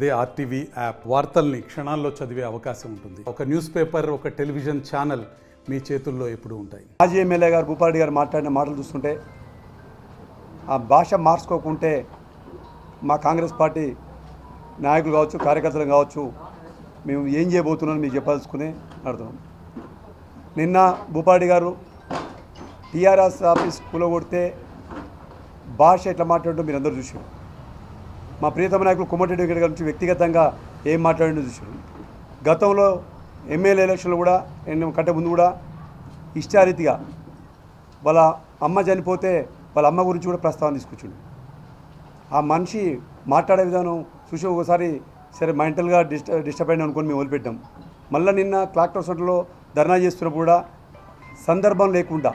అదే RTV app వార్తల్ని క్షణాల్లో చదివే అవకాశం ఉంటుంది. ఒక న్యూస్ పేపర్, ఒక టెలివిజన్ ఛానల్ మీ చేతుల్లో ఎప్పుడూ ఉంటాయి. మాజీ ఎమ్మెల్యే గారు భూపారెడ్డి గారు మాట్లాడిన మాటలు చూస్తుంటే ఆ భాష మార్చుకోకుంటే మా కాంగ్రెస్ పార్టీ నాయకులు కావచ్చు, కార్యకర్తలు కావచ్చు, మేము ఏం చేయబోతున్నామని మీకు చెప్పాల్సుకుని అర్థం. నిన్న భూపారెడ్డి గారు టీఆర్ఎస్ ఆఫీస్ కూలగొడితే భాష ఎట్లా మాట్లాడటం మీరు అందరూ చూసారు. మా ప్రియతమ నాయకులు కోమటిరెడ్డి వెంకట గారి నుంచి వ్యక్తిగతంగా ఏం మాట్లాడినో చూసారు. గతంలో ఎమ్మెల్యే ఎలక్షన్లు కూడా కంటే ముందు కూడా ఇష్టారీతిగా వాళ్ళ అమ్మ చనిపోతే వాళ్ళ అమ్మ గురించి కూడా ప్రస్తావన తీసుకొచ్చిండు. ఆ మనిషి మాట్లాడే విధానం చూసి ఒకసారి సరే మెంటల్గా డిస్టర్బ్ అయిన అనుకొని మేము వదిలిపెట్టాం. మళ్ళీ నిన్న క్లాక్టర్ సెంటర్లో ధర్నా చేస్తున్నప్పుడు కూడా సందర్భం లేకుండా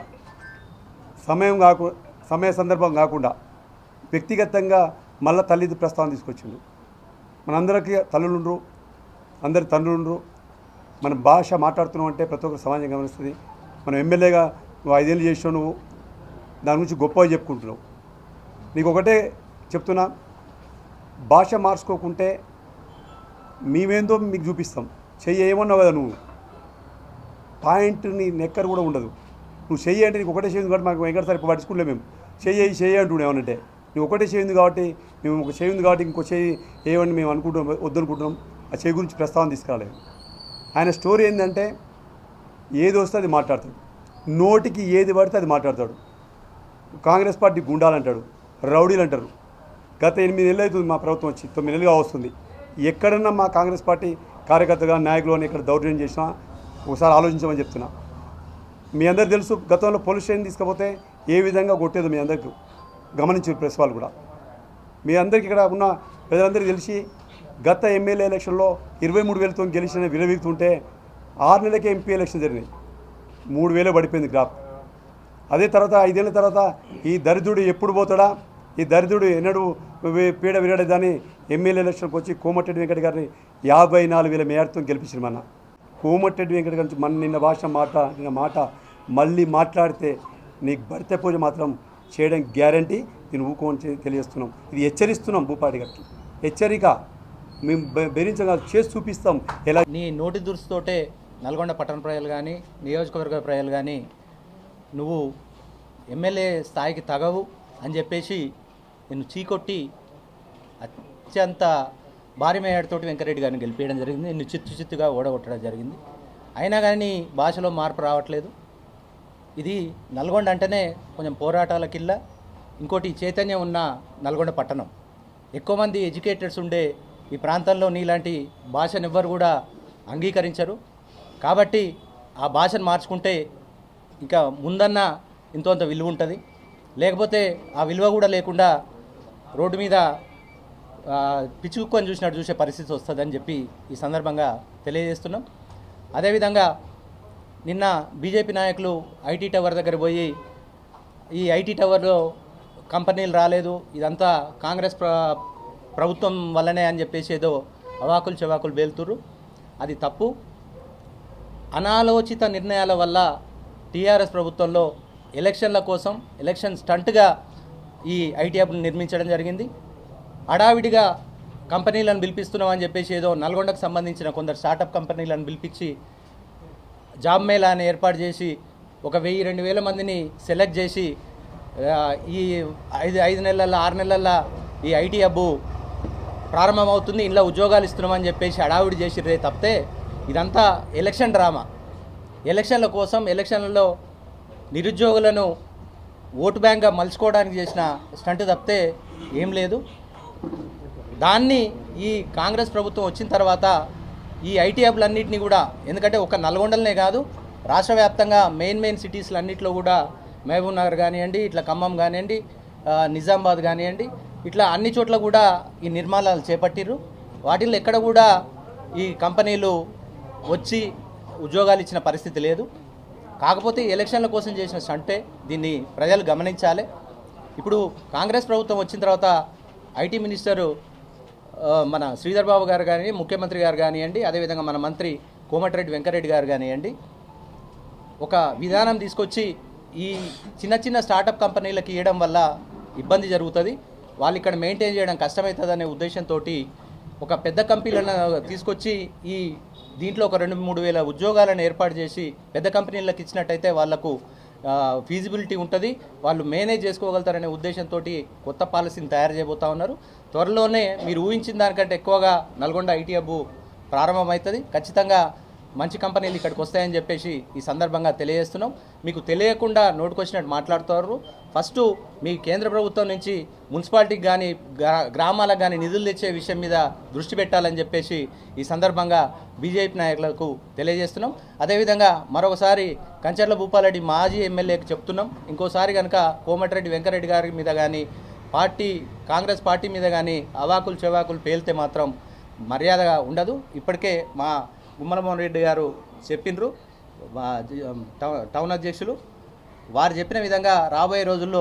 సమయ సందర్భం కాకుండా వ్యక్తిగతంగా మళ్ళీ తల్లిది ప్రస్తావన తీసుకొచ్చిండు. మనందరికీ తల్లులుండ్రు, అందరి తండ్రులుండ్రు. మన భాష మాట్లాడుతున్నాం అంటే ప్రతి ఒక్కరు సమాజం గమనిస్తుంది. మనం ఎమ్మెల్యేగా నువ్వు 5 ఏళ్ళు చేసావు, నువ్వు దాని గురించి గొప్పగా చెప్పుకుంటున్నావు. నీకు ఒకటే చెప్తున్నా, భాష మార్చుకోకుంటే మేమేందో మీకు చూపిస్తాం. చెయ్యి ఏమన్నావు కదా, నువ్వు పాయింట్ నీ నెక్కర్ కూడా ఉండదు. నువ్వు చెయ్యి అంటే నీకు ఒకటే చేయింది కాబట్టి మాకు వెంకటసారి పట్టించుకోలే. మేము చెయ్యి అంటుండే ఏమనంటే నువ్వు ఒకటే చేయింది కాబట్టి మేము ఒక చేయింది కాబట్టి ఇంకో చేయి ఏమని మేము అనుకుంటున్నాం, వద్దనుకుంటున్నాం. ఆ చేయి గురించి ప్రస్తావన తీసుకురాలేదు. ఆయన స్టోరీ ఏంటంటే ఏది వస్తే అది మాట్లాడతాడు, నోటికి ఏది పడితే అది మాట్లాడతాడు. కాంగ్రెస్ పార్టీ గుండాలంటాడు, రౌడీలు అంటారు. గత 8 నెలలు అవుతుంది మా ప్రభుత్వం వచ్చి, 9 నెలలుగా వస్తుంది. ఎక్కడన్నా మా కాంగ్రెస్ పార్టీ కార్యకర్తగా నాయకులు అని ఇక్కడ దౌర్జన్యం చేసినా ఒకసారి ఆలోచించమని చెప్తున్నా. మీ అందరికి తెలుసు, గతంలో పోలీస్ స్టేషన్ తీసుకపోతే ఏ విధంగా కొట్టేదో మీ అందరికీ గమనించారు, ప్రెస్ వాళ్ళు కూడా. మీ అందరికీ ఇక్కడ ఉన్న ప్రజలందరికీ తెలిసి గత ఎమ్మెల్యే ఎలక్షన్లో 23,000తో గెలిచిన విలవీగుతుంటే 6 నెలలకే ఎంపీ ఎలక్షన్ జరిగినాయి. 3,000 పడిపోయింది గ్రాఫ్. అదే తర్వాత 5 ఏళ్ళ తర్వాత ఈ దరిద్రుడు ఎప్పుడు పోతాడా, ఈ దరిద్రుడు ఎన్నడూ పీడ విరడదని ఎమ్మెల్యే ఎలక్షన్కి వచ్చి కోమటిరెడ్డి వెంకట గారిని 54,000 మేయర్తో గెలిపించిన మన కోమటిరెడ్డి వెంకట గారి మన నిన్న మాట మళ్ళీ మాట్లాడితే నీకు భర్త పూజ మాత్రం చేయడం గ్యారంటీ. నేను ఊకోని తెలియజేస్తున్నాం. ఇది హెచ్చరిస్తున్నాం భూపారెడ్డి గారికి. హెచ్చరిక మేము బెదిరించగా చేసి చూపిస్తాం. ఎలా నీ నోటి దురుసుతోటే నల్గొండ పట్టణ ప్రజలు కానీ, నియోజకవర్గ ప్రజలు కానీ నువ్వు ఎమ్మెల్యే స్థాయికి తగవు అని చెప్పేసి నిన్ను చీకొట్టి అత్యంత భారీ మేయర్తోటి వెంకరెడ్డి గారిని గెలిపేయడం జరిగింది. నిన్ను చిత్తుగా ఓడగొట్టడం జరిగింది. అయినా కానీ భాషలో మార్పు రావట్లేదు. ఇది నల్గొండ అంటేనే కొంచెం పోరాటాల కిల్ల. ఇంకోటి చైతన్యం ఉన్న నల్గొండ పట్టణం, ఎక్కువ మంది ఎడ్యుకేటెడ్స్ ఉండే ఈ ప్రాంతంలో నీలాంటి భాషను ఎవ్వరు కూడా అంగీకరించరు. కాబట్టి ఆ భాషను మార్చుకుంటే ఇంకా ముందన్న ఇంత విలువ ఉంటుంది. లేకపోతే ఆ విలువ కూడా లేకుండా రోడ్డు మీద పిచ్చుకొని చూసినట్టు చూసే పరిస్థితి వస్తుందని చెప్పి ఈ సందర్భంగా తెలియజేస్తున్నాం. అదేవిధంగా నిన్న బీజేపీ నాయకులు ఐటీ టవర్ దగ్గర పోయి ఈ ఐటీ టవర్లో కంపెనీలు రాలేదు, ఇదంతా కాంగ్రెస్ ప్రభుత్వం వల్లనే అని చెప్పేసి ఏదో అవాకులు చెవాకులు వేలుతురు. అది తప్పు. అనాలోచిత నిర్ణయాల వల్ల టీఆర్ఎస్ ప్రభుత్వంలో ఎలక్షన్ల కోసం ఎలక్షన్ స్టంట్గా ఈ ఐటీ హబ్ను నిర్మించడం జరిగింది. హడావిడిగా కంపెనీలను పిలిపిస్తున్నామని చెప్పేసి ఏదో నల్గొండకు సంబంధించిన కొందరు స్టార్టప్ కంపెనీలను పిలిపించి జాబ్ మేళాని ఏర్పాటు చేసి ఒక 1,000-2,000 మందిని సెలెక్ట్ చేసి ఈ 5 నెలల్లో 6 నెలల్లో ఈ ఐటీ హబ్ ప్రారంభమవుతుంది, ఇంట్లో ఉద్యోగాలు ఇస్తున్నామని చెప్పేసి హడావిడి చేసిర్రే తప్పితే ఇదంతా ఎలక్షన్ డ్రామా. ఎలక్షన్ల కోసం, ఎలక్షన్లలో నిరుద్యోగులను ఓటు బ్యాంక్గా మలుచుకోవడానికి చేసిన స్టంట్ తప్పితే ఏం లేదు. దాన్ని ఈ కాంగ్రెస్ ప్రభుత్వం వచ్చిన తర్వాత ఈ ఐటీ హబ్లన్నింటినీ కూడా, ఎందుకంటే ఒక నల్గొండలనే కాదు రాష్ట్ర వ్యాప్తంగా మెయిన్ సిటీస్లు అన్నింటిలో కూడా మహబూబ్ నగర్ కానివ్వండి, ఇట్లా ఖమ్మం కానివ్వండి, నిజామాబాద్ కానివ్వండి, ఇట్లా అన్ని చోట్ల కూడా ఈ నిర్మాణాలు చేపట్టిర్రు. వాటిల్లో ఎక్కడ కూడా ఈ కంపెనీలు వచ్చి ఉద్యోగాలు ఇచ్చిన పరిస్థితి లేదు. కాకపోతే ఎలక్షన్ల కోసం చేసిన స్టంటే, దీన్ని ప్రజలు గమనించాలి. ఇప్పుడు కాంగ్రెస్ ప్రభుత్వం వచ్చిన తర్వాత ఐటీ మినిస్టరు మన శ్రీధర్ బాబు గారు కానీ, ముఖ్యమంత్రి గారు కానివ్వండి, అదేవిధంగా మన మంత్రి కోమటిరెడ్డి వెంకరెడ్డి గారు కానివ్వండి, ఒక విధానం తీసుకొచ్చి ఈ చిన్న స్టార్టప్ కంపెనీలకు ఇవ్వడం వల్ల ఇబ్బంది జరుగుతుంది, వాళ్ళు ఇక్కడ మెయింటైన్ చేయడం కష్టమవుతుందనే ఉద్దేశంతో ఒక పెద్ద కంపెనీలను తీసుకొచ్చి ఈ దీంట్లో ఒక 2-3 వేల ఉద్యోగాలను ఏర్పాటు చేసి పెద్ద కంపెనీలకు ఇచ్చినట్టయితే వాళ్లకు ఫీజిబిలిటీ ఉంటుంది, వాళ్ళు మేనేజ్ చేసుకోగలుగుతారనే ఉద్దేశంతో కొత్త పాలసీని తయారు చేయబోతా ఉన్నారు. త్వరలోనే మీరు ఊహించిన దానికంటే ఎక్కువగా నల్గొండ ఐటీ హబ్ ప్రారంభమవుతుంది. ఖచ్చితంగా మంచి కంపెనీలు ఇక్కడికి వస్తాయని చెప్పేసి ఈ సందర్భంగా తెలియజేస్తున్నాం. మీకు తెలియకుండా నోటుకొచ్చినట్టు మాట్లాడుతారు. ఫస్ట్ మీ కేంద్ర ప్రభుత్వం నుంచి మున్సిపాలిటీకి కానీ గ్రామాలకు కానీ నిధులు తెచ్చే విషయం మీద దృష్టి పెట్టాలని చెప్పేసి ఈ సందర్భంగా బీజేపీ నాయకులకు తెలియజేస్తున్నాం. అదేవిధంగా మరొకసారి కంచర్ల భూపాలరెడ్డి మాజీ ఎమ్మెల్యేకి చెప్తున్నాం, ఇంకోసారి కనుక కోమటిరెడ్డి వెంకరెడ్డి గారి మీద కానీ కాంగ్రెస్ పార్టీ మీద కానీ అవాకులు చెవాకులు పేలితే మాత్రం మర్యాదగా ఉండదు. ఇప్పటికే మా గుమ్మలమోహన్ రెడ్డి గారు చెప్పినరు, టౌన్ అధ్యక్షులు వారు చెప్పిన విధంగా రాబోయే రోజుల్లో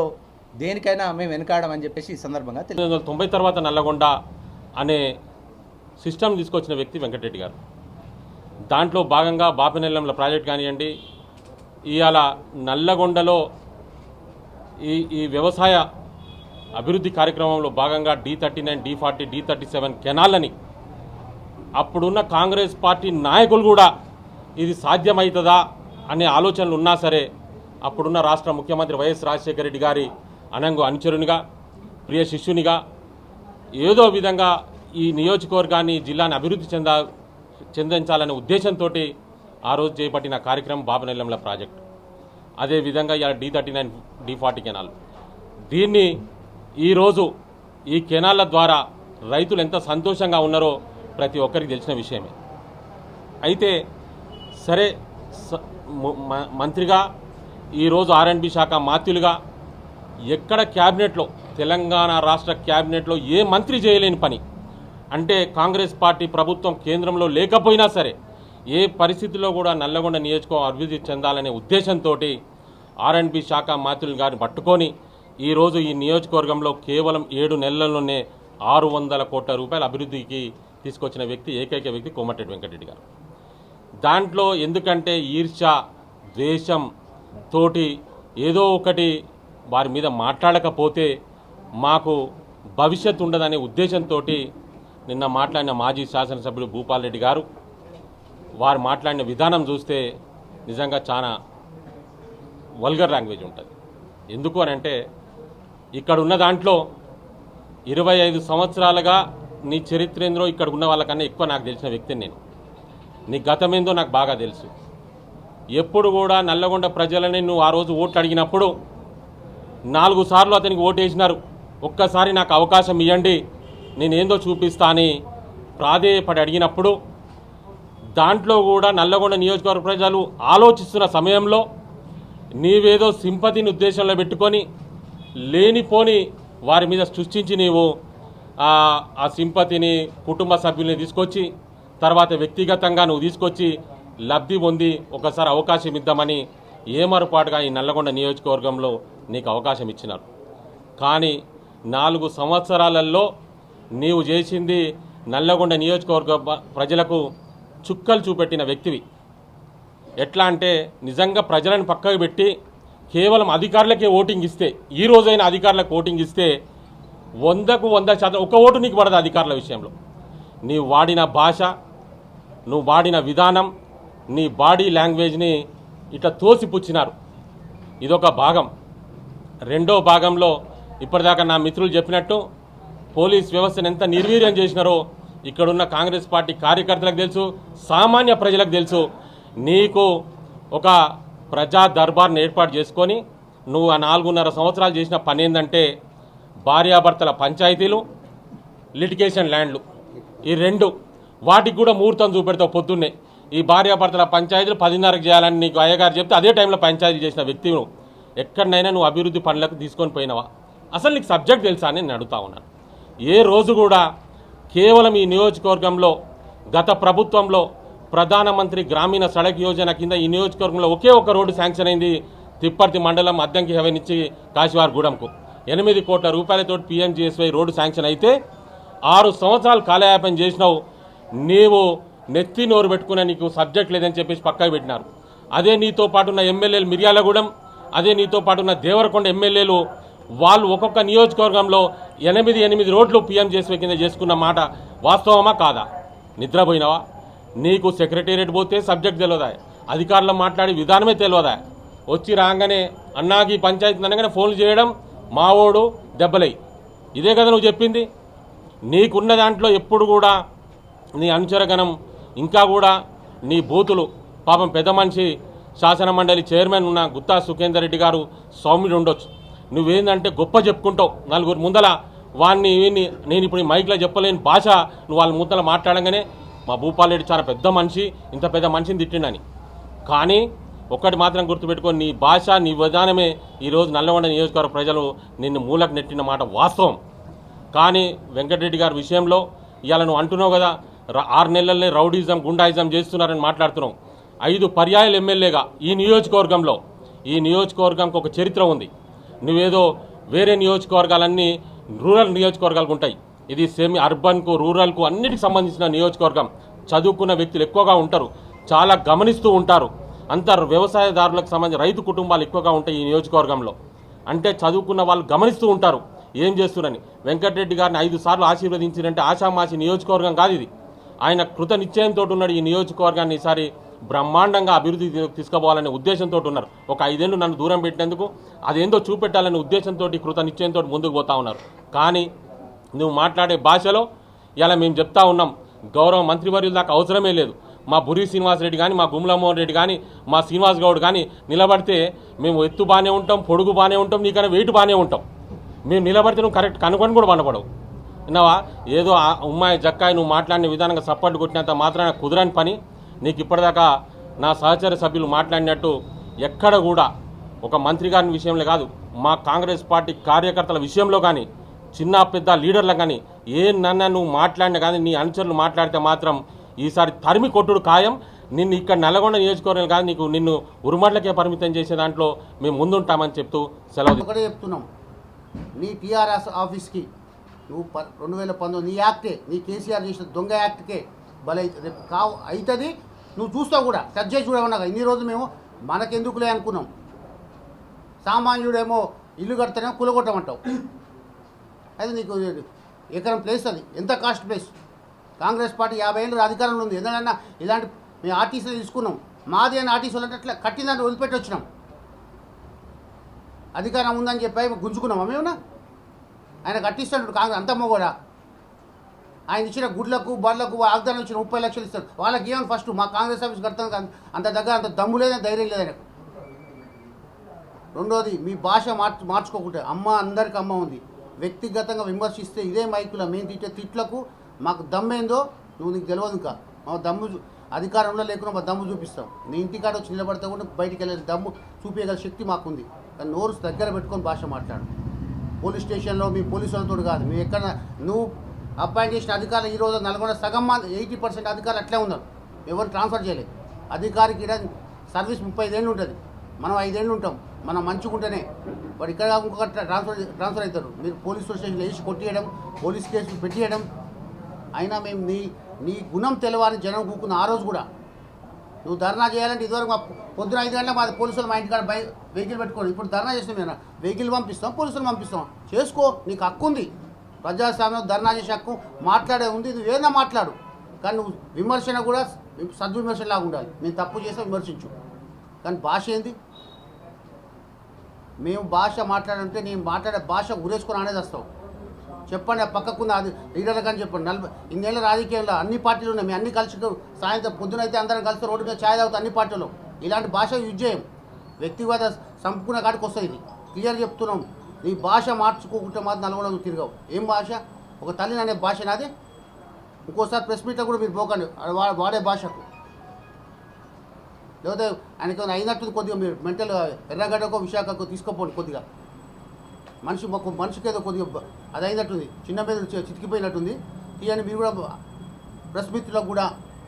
దేనికైనా మేము వెనకాడమని చెప్పేసి ఈ సందర్భంగా 1990 తర్వాత నల్లగొండ అనే సిస్టమ్ తీసుకొచ్చిన వ్యక్తి వెంకటరెడ్డి గారు. దాంట్లో భాగంగా బాపినెల్లంల ప్రాజెక్ట్ కానివ్వండి, ఇవాళ నల్లగొండలో ఈ వ్యవసాయ అభివృద్ధి కార్యక్రమంలో భాగంగా D39, D40, D37 కెనాళ్ళని అప్పుడున్న కాంగ్రెస్ పార్టీ నాయకులు కూడా ఇది సాధ్యమవుతుందా అనే ఆలోచనలు ఉన్నా సరే అప్పుడున్న రాష్ట్ర ముఖ్యమంత్రి వైఎస్ రాజశేఖర రెడ్డి గారి అనంగు అనుచరునిగా ప్రియ శిష్యునిగా ఏదో విధంగా ఈ నియోజకవర్గాన్ని జిల్లాని అభివృద్ధి చెందించాలనే ఉద్దేశంతో ఆ రోజు చేపట్టిన కార్యక్రమం బాపినెల్లంల ప్రాజెక్టు. అదేవిధంగా ఇలా D39, D40 కెనాల్. దీన్ని ఈరోజు ఈ కెనాళ్ళ ద్వారా రైతులు ఎంత సంతోషంగా ఉన్నారో ప్రతి ఒక్కరికి తెలిసిన విషయమే. అయితే సరే మంత్రిగా ఈరోజు R&B శాఖ మాత్యులుగా ఎక్కడ క్యాబినెట్లో తెలంగాణ రాష్ట్ర క్యాబినెట్లో ఏ మంత్రి చేయలేని పని, అంటే కాంగ్రెస్ పార్టీ ప్రభుత్వం కేంద్రంలో లేకపోయినా సరే ఏ పరిస్థితుల్లో కూడా నల్లగొండ నియోజకవర్గం అభివృద్ధి చెందాలనే ఉద్దేశంతో R&B శాఖ మాత్యులు గారిని పట్టుకొని ఈరోజు ఈ నియోజకవర్గంలో కేవలం 7 నెలల్లోనే 600 కోట్ల రూపాయల అభివృద్ధికి తీసుకొచ్చిన వ్యక్తి ఏకైక వ్యక్తి కోమటిరెడ్డి వెంకటరెడ్డి గారు. దాంట్లో ఎందుకంటే ఈర్ష్య ద్వేషం తోటి ఏదో ఒకటి వారి మీద మాట్లాడకపోతే మాకు భవిష్యత్తు ఉండదనే ఉద్దేశంతో నిన్న మాట్లాడిన మాజీ శాసనసభ్యుడు భూపాలరెడ్డి గారు వారు మాట్లాడిన విధానం చూస్తే నిజంగా చాలా వల్గర్ లాంగ్వేజ్ ఉంటుంది. ఎందుకు అని అంటే ఇక్కడ ఉన్న దాంట్లో 25 సంవత్సరాలుగా నీ చరిత్రేంద్రో ఇక్కడ ఉన్న వాళ్ళకన్నా ఎక్కువ నాకు తెలిసిన వ్యక్తిని నేను. నీ గతమేందో నాకు బాగా తెలుసు. ఎప్పుడు కూడా నల్లగొండ ప్రజలని నువ్వు ఆ రోజు ఓట్లు అడిగినప్పుడు 4 సార్లు అతనికి ఓటు వేసినారు. ఒక్కసారి నాకు అవకాశం ఇవ్వండి నేనేందో చూపిస్తా అని ప్రాధేయపడి అడిగినప్పుడు దాంట్లో కూడా నల్లగొండ నియోజకవర్గ ప్రజలు ఆలోచిస్తున్న సమయంలో నీవేదో సింపతిని ఉద్దేశంలో పెట్టుకొని లేనిపోని వారి మీద సృష్టించి నీవు ఆ సింపతిని కుటుంబ సభ్యుల్ని తీసుకొచ్చి తర్వాత వ్యక్తిగతంగా నువ్వు తీసుకొచ్చి లబ్ధి పొంది ఒకసారి అవకాశం ఇద్దామని ఏమరపాటుగా ఈ నల్లగొండ నియోజకవర్గంలో నీకు అవకాశం ఇచ్చినారు. కానీ 4 సంవత్సరాలలో నీవు చేసింది నల్లగొండ నియోజకవర్గ ప్రజలకు చుక్కలు చూపెట్టిన వ్యక్తివి. ఎట్లా అంటే నిజంగా ప్రజలను పక్కకు పెట్టి కేవలం అధికారులకే ఓటింగ్ ఇస్తే, ఈ రోజైన అధికారులకు ఓటింగ్ ఇస్తే 100కు 100% ఒక ఓటు నీకు పడదు అధికారుల విషయంలో. నీవు వాడిన భాష, నువ్వు వాడిన విధానం, నీ బాడీ లాంగ్వేజ్ని ఇట్లా తోసిపుచ్చినారు. ఇదొక భాగం. రెండో భాగంలో ఇప్పటిదాకా నా మిత్రులు చెప్పినట్టు పోలీస్ వ్యవస్థను ఎంత నిర్వీర్యం చేసినారో ఇక్కడున్న కాంగ్రెస్ పార్టీ కార్యకర్తలకు తెలుసు, సామాన్య ప్రజలకు తెలుసు. నీకు ఒక ప్రజా దర్బార్ని ఏర్పాటు చేసుకొని నువ్వు ఆ 4.5 సంవత్సరాలు చేసిన పని ఏంటంటే భార్యాభర్తల పంచాయతీలు, లిటిగేషన్ ల్యాండ్లు, ఈ 2 వాటికి కూడా ముహూర్తం చూపెడతావు. పొద్దున్నే ఈ భార్యాభర్తల పంచాయతీలు 10:30కి చేయాలని నీకు అయ్యగారు చెప్తే అదే టైంలో పంచాయతీ చేసిన వ్యక్తి నువ్వు. ఎక్కడైనా నువ్వు అభివృద్ధి పనులకు తీసుకొని పోయినావా? అసలు నీకు సబ్జెక్ట్ తెలుసా అని నేను అడుగుతా ఉన్నాను. ఏ రోజు కూడా కేవలం ఈ నియోజకవర్గంలో గత ప్రభుత్వంలో ప్రధానమంత్రి గ్రామీణ సడక్ యోజన కింద ఈ నియోజకవర్గంలో ఒకే ఒక రోడ్డు శాంక్షన్ అయింది. తిప్పర్తి మండలం అద్దంకి హెవెన్ నుంచి కాశీవారగూడెంకు 8 కోట్ల రూపాయలతో PMGSY రోడ్డు శాంక్షన్ అయితే 6 సంవత్సరాలు కాలయాపన చేసినావు. నీవు నెత్తి నోరు పెట్టుకునే నీకు సబ్జెక్ట్ లేదని చెప్పేసి పక్కకు పెట్టినారు. అదే నీతో పాటున్న ఎమ్మెల్యేలు మిర్యాలగూడెం, అదే నీతో పాటున్న దేవరకొండ ఎమ్మెల్యేలు వాళ్ళు ఒక్కొక్క నియోజకవర్గంలో 8 రోడ్లు పీఎం చేసి కింద చేసుకున్న మాట వాస్తవమా కాదా? నిద్రపోయినావా? నీకు సెక్రటేరియట్ పోతే సబ్జెక్ట్ తెలియదా? అధికారులు మాట్లాడే విధానమే తెలియదా? వచ్చి రాగానే అన్నాకి పంచాయతీ అనగానే ఫోన్లు చేయడం, మావోడు దెబ్బలై, ఇదే కదా నువ్వు చెప్పింది. నీకున్న దాంట్లో ఎప్పుడు కూడా నీ అనుచరగణం, ఇంకా కూడా నీ బూతులు. పాపం పెద్ద మనిషి శాసన మండలి చైర్మన్ ఉన్న గుత్తా సుఖేందర్ రెడ్డి గారు సౌమ్యుడు ఉండొచ్చు. నువ్వేందంటే గొప్ప చెప్పుకుంటావు నలుగురు ముందల, వాడిని వీడిని. నేను ఇప్పుడు ఈ మైక్లో చెప్పలేని భాష నువ్వు వాళ్ళ ముందల మాట్లాడంగానే మా భూపాల్ రెడ్డి చాలా పెద్ద మనిషి, ఇంత పెద్ద మనిషిని తిట్టిండని. కానీ ఒక్కటి మాత్రం గుర్తుపెట్టుకొని, నీ భాష నీ విధానమే ఈరోజు నల్లగొండ నియోజకవర్గ ప్రజలు నిన్ను మూలకు నెట్టిన మాట వాస్తవం. కానీ వెంకటరెడ్డి గారి విషయంలో ఇవాళ నువ్వు అంటున్నావు కదా, 6 నెలలనే రౌడీజం గుండాయిజం చేస్తున్నారని మాట్లాడుతున్నావు. 5 పర్యాయాలు ఎమ్మెల్యేగా ఈ నియోజకవర్గంకి ఒక చరిత్ర ఉంది. నువ్వేదో వేరే నియోజకవర్గాలన్నీ రూరల్ నియోజకవర్గాలకు ఉంటాయి, ఇది సెమీ అర్బన్కు రూరల్కు అన్నిటికి సంబంధించిన నియోజకవర్గం. చదువుకున్న వ్యక్తులు ఎక్కువగా ఉంటారు, చాలా గమనిస్తూ ఉంటారు. అంత వ్యవసాయదారులకు సంబంధించి రైతు కుటుంబాలు ఎక్కువగా ఉంటాయి ఈ నియోజకవర్గంలో. అంటే చదువుకున్న వాళ్ళు గమనిస్తూ ఉంటారు ఏం చేస్తున్నారని. వెంకటరెడ్డి గారిని 5 సార్లు ఆశీర్వదించినంటే ఆషామాషి నియోజకవర్గం కాదు ఇది. ఆయన కృత నిశ్చయంతో ఉన్నాడు. ఈ నియోజకవర్గాన్ని ఈసారి బ్రహ్మాండంగా అభివృద్ధి తీసుకుపోవాలనే ఉద్దేశంతో ఉన్నారు. ఒక 5 ఏళ్ళు నన్ను దూరం పెట్టినందుకు అదేందో చూపెట్టాలనే ఉద్దేశంతో కృత నిశ్చయంతో ముందుకు పోతా ఉన్నారు. కానీ నువ్వు మాట్లాడే భాషలో ఇలా మేము చెప్తా ఉన్నాం, గౌరవ మంత్రివర్యుల దాకా అవసరమే లేదు. మా బురి శ్రీనివాసరెడ్డి కానీ, మా గుమ్లమోహన్ రెడ్డి కానీ, మా శ్రీనివాస్ గౌడ్ కానీ నిలబడితే మేము ఎత్తు బాగానే ఉంటాం, పొడుగు బాగానే ఉంటాం, నీకన్నా వెయిట్ బాగానే ఉంటాం. మేము నిలబడితే నువ్వు కరెక్ట్ కనుక్కొని కూడా పండపడవు. విన్నావా? ఏదో ఉమ్మాయి జక్కాయి నువ్వు మాట్లాడిన విధానంగా సపోర్ట్ కొట్టినంత మాత్రాన కుదరని పని. నీకు ఇప్పటిదాకా నా సహచర సభ్యులు మాట్లాడినట్టు ఎక్కడ కూడా ఒక మంత్రి గారి విషయంలో కాదు, మా కాంగ్రెస్ పార్టీ కార్యకర్తల విషయంలో కానీ, చిన్న పెద్ద లీడర్లకు కానీ నన్ను నువ్వు మాట్లాడినా కానీ నీ అనుచరులు మాట్లాడితే మాత్రం ఈసారి తరిమి కొట్టుడు ఖాయం. నిన్ను ఇక్కడ నల్లగొండ నియోజకవర్గం కాదు, నిన్ను ఉరుమడ్లకే పరిమితం చేసే దాంట్లో మేము ముందుంటామని చెప్తూ సెలవు. ఒకటే చెప్తున్నాం, నీ టీఆర్ఎస్ ఆఫీస్కి నువ్వు 2019 నీ యాక్టే, నీ కేసీఆర్ చేసిన దొంగ యాక్ట్కే బలై రేపు అవుతుంది. నువ్వు చూస్తావు కూడా, టచ్ చేసి చూడమన్నాగా. ఇన్ని రోజులు మేము మనకెందుకులే అనుకున్నాం. సామాన్యుడేమో ఇల్లు కడితేనే కూలగొట్టమంటావు. అయితే నీకు ఎకరం ప్లేస్, అది ఎంత కాస్ట్ ప్లేస్. కాంగ్రెస్ పార్టీ 50 ఏళ్ళు అధికారంలో ఉంది. ఎందుకన్నా ఇలాంటి మేము ఆర్టీసీలో తీసుకున్నాం, మాది అని ఆర్టీసీలు అంటే అట్లా కట్టిందని వదిలిపెట్టి వచ్చినాం. అధికారం ఉందని చెప్పి గుంజుకున్నామా మేమునా? ఆయన కట్టిస్తాడు కాంగ్రెస్ అంతమ్మో కూడా. ఆయన ఇచ్చిన గుడ్లకు బళ్ళకు వాగ్దానం ఇచ్చిన 30 లక్షలు ఇస్తారు. వాళ్ళకి ఏమని ఫస్ట్ మా కాంగ్రెస్ ఆఫీస్ కడతాను అంత దగ్గర అంత దమ్ము లేదని ధైర్యం లేదు ఆయనకు. రెండోది, మీ భాష మార్చుకోకుంటే అమ్మ అందరికి అమ్మ ఉంది. వ్యక్తిగతంగా విమర్శిస్తే ఇదే మైకులో మేము తిట్టే తిట్లకు మాకు దమ్మేందో నీకు తెలియదు. ఇంకా మా దమ్ము అధికారంలో లేకుండా మా దమ్ము చూపిస్తాం. నీ ఇంటికాడ వచ్చి నిలబడితే కూడా బయటికి వెళ్ళే దమ్ము చూపించగల శక్తి మాకుంది. కానీ నోరు దగ్గర పెట్టుకొని భాష మాట్లాడు. పోలీస్ స్టేషన్లో మీ పోలీసులతో కాదు, మేము ఎక్కడ నువ్వు అపాయింట్ చేసిన అధికారులు ఈరోజు నల్గొండ సగం మంది 80% అధికారులు అట్లే ఉన్నారు. ఎవరు ట్రాన్స్ఫర్ చేయలేదు. అధికారికి సర్వీస్ 35 ఏళ్ళు ఉంటుంది, మనం 5 ఏళ్ళు ఉంటాం. మనం మంచుకుంటేనే వాడు ఇక్కడ ఇంకొక ట్రాన్స్ఫర్ అవుతారు. మీరు పోలీస్ స్టేషన్లో వేసి కొట్టియడం, పోలీస్ కేసులు పెట్టియడం. అయినా మేము నీ గుణం తెలవాలని జనం కూకున్న ఆ రోజు కూడా. నువ్వు ధర్నా చేయాలంటే ఇదివరకు మా పొద్దున 5 గంటలకు మా పోలీసులు మా ఇంటికాడ వెహికల్ పెట్టుకోండి. ఇప్పుడు ధర్నా చేస్తాం, మేము వెహికల్ పంపిస్తాం, పోలీసులు పంపిస్తాం. చేసుకో, నీకు హక్కు ఉంది. ప్రజాస్వామ్యం ధర్నా చేసే హక్కు, మాట్లాడే ఉంది. నువ్వు ఏదైనా మాట్లాడు, కానీ నువ్వు విమర్శన కూడా సద్విమర్శలాగా ఉండాలి. నేను తప్పు చేస్తే విమర్శించు, కానీ భాష ఏంది? మేము భాష మాట్లాడంటే నేను మాట్లాడే భాష ఉరేసుకొని అనేది వస్తావు. చెప్పండి, ఆ పక్కకున్న అది లీడర్లు కానీ చెప్పండి. 40 ఇన్నేళ్ళ రాజకీయాల్లో అన్ని పార్టీలు ఉన్నాయి. మేము అన్ని కలిసి సాయంత్రం పొద్దునైతే అందరం కలిసి రోడ్డు మీద ఛాయ్ తాగుతాం అన్ని పార్టీలు. ఇలాంటి భాష యూజ్ చేయం. వ్యక్తిగత సంపుకున్న కాడికి వస్తుంది. ఇది క్లియర్ చెప్తున్నాం. నీ భాష మార్చుకోకుంటే మాత్రం నల్గొండ తిరగవు. ఏం భాష? ఒక తల్లిని అనే భాష నాది. ఇంకోసారి ప్రెస్ మీట్లో కూడా మీరు పోకండి వాడే భాషకు. లేకపోతే ఆయనకి అయినట్టుంది కొద్దిగా. మీరు మెంటల్ ఎర్రగడ్డకో విశాఖకో తీసుకోపోండి. కొద్దిగా మనిషికి ఏదో కొద్దిగా అది అయినట్టుంది, చిన్న మీద చితికిపోయినట్టుంది. తీయని మీరు కూడా ప్రెస్ మిత్రులకు కూడా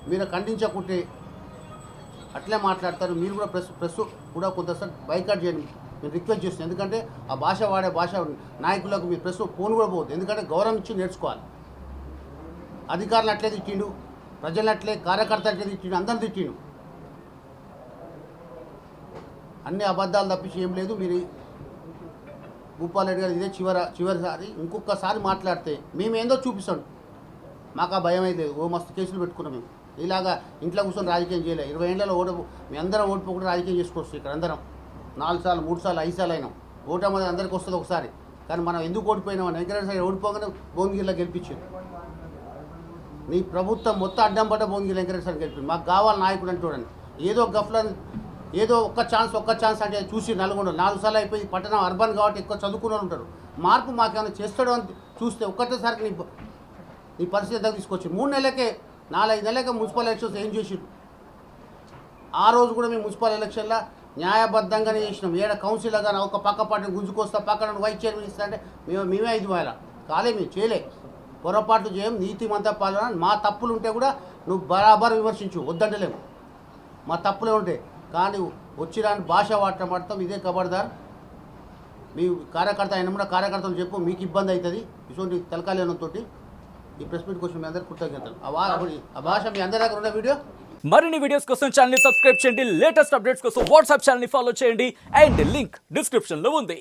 మీరు ఖండించకుంటే అట్లే మాట్లాడతారు. మీరు కూడా ప్రెస్ కూడా కొంతసారి బైకాట్ చేయండి, నేను రిక్వెస్ట్ చేస్తున్నాను. ఎందుకంటే ఆ భాష వాడే భాష నాయకులకు మీరు ప్రెస్ ఫోన్ కూడా పోవద్దు. ఎందుకంటే గౌరవం ఇచ్చి నేర్చుకోవాలి. అధికారులు అట్లే తిట్టిండు, ప్రజలు అట్లే, కార్యకర్తలు అట్లే తిట్టిండు, అందరిని తిట్టిండు. అన్ని అబద్ధాలు తప్పించి ఏం లేదు. మీరు భూపాల్ రెడ్డి గారు ఇదే చివరిసారి ఇంకొకసారి మాట్లాడితే మేమేందో చూపిస్తాం. మాకు ఆ భయం అయితే ఓ మస్తు కేసులు పెట్టుకున్నాం మేము. ఇలాగా ఇంట్లో కూర్చొని రాజకీయం చేయలేదు. 20 ఏళ్ళలో మీ అందరం ఓడిపోకుండా రాజకీయం చేసుకోవచ్చు. ఇక్కడ అందరం 4 సార్లు 3 సార్లు 5 సార్లు అయినాం. ఓటమి అందరికి వస్తుంది ఒకసారి. కానీ మనం ఎందుకు ఓడిపోయినాం? వెంకటరెడ్డి సార్ ఓడిపోగానే భువనగిరిలో గెలిపించింది. నీ ప్రభుత్వం మొత్తం అడ్డం పడ్డ భువనగిరి వెంకటరెడ్డి సార్ గెలిపింది. మాకు కావాలి నాయకుడు అని చూడండి. ఏదో గఫ్లని ఏదో ఒక్క ఛాన్స్ అంటే చూసి నల్గొండ 4 సార్లు అయిపోయి పట్టణం అర్బన్ కాబట్టి ఎక్కువ చదువుకున్న వాళ్ళు ఉంటారు. మార్పు మాకేమైనా చేస్తాడు అని చూస్తే ఒక్కటేసారికి నీ పరిస్థితి దగ్గర తీసుకొచ్చి 3 నెలలకే 4-5 నెలలకే మున్సిపల్ ఎలక్షన్స్ ఏం చేసి ఆ రోజు కూడా మేము మున్సిపల్ ఎలక్షన్లో న్యాయబద్ధంగానే చేసినాం. ఏడ కౌన్సిలర్ కానీ ఒక పక్క పార్టీని గుంజుకొస్తా పక్కన వైస్ చైర్మన్ ఇస్తా అంటే మేమే 5 వేల కాలే మేము చేయలే. పొరపాట్లు చేయం, నీతిమంత పాలన. మా తప్పులు ఉంటే కూడా నువ్వు బరాబర్ విమర్శించు, వద్దంటలేము. మా తప్పులే ఉంటాయి. కానీ వచ్చిరాని భాష మాట్లాడతాం. ఇదే ఖబర్దార్. మీ కార్యకర్త అయినా కూడా కార్యకర్తలు చెప్పు, మీకు ఇబ్బంది అవుతుంది. ఇటువంటి తలకాలేనంతో ఈ ప్రెస్ మీట్ కోసం మీ అందరికీ కృతజ్ఞతలు. ఆ భాష మీ అందరి దగ్గర ఉన్న వీడియో. మరిన్ని వీడియోస్ కోసం ఛానల్ ని సబ్స్క్రైబ్ చేయండి. లేటెస్ట్ అప్డేట్స్ కోసం వాట్సాప్ ఛానల్ ని ఫాలో చేయండి. అండ్ లింక్ డిస్క్రిప్షన్ లో ఉంది.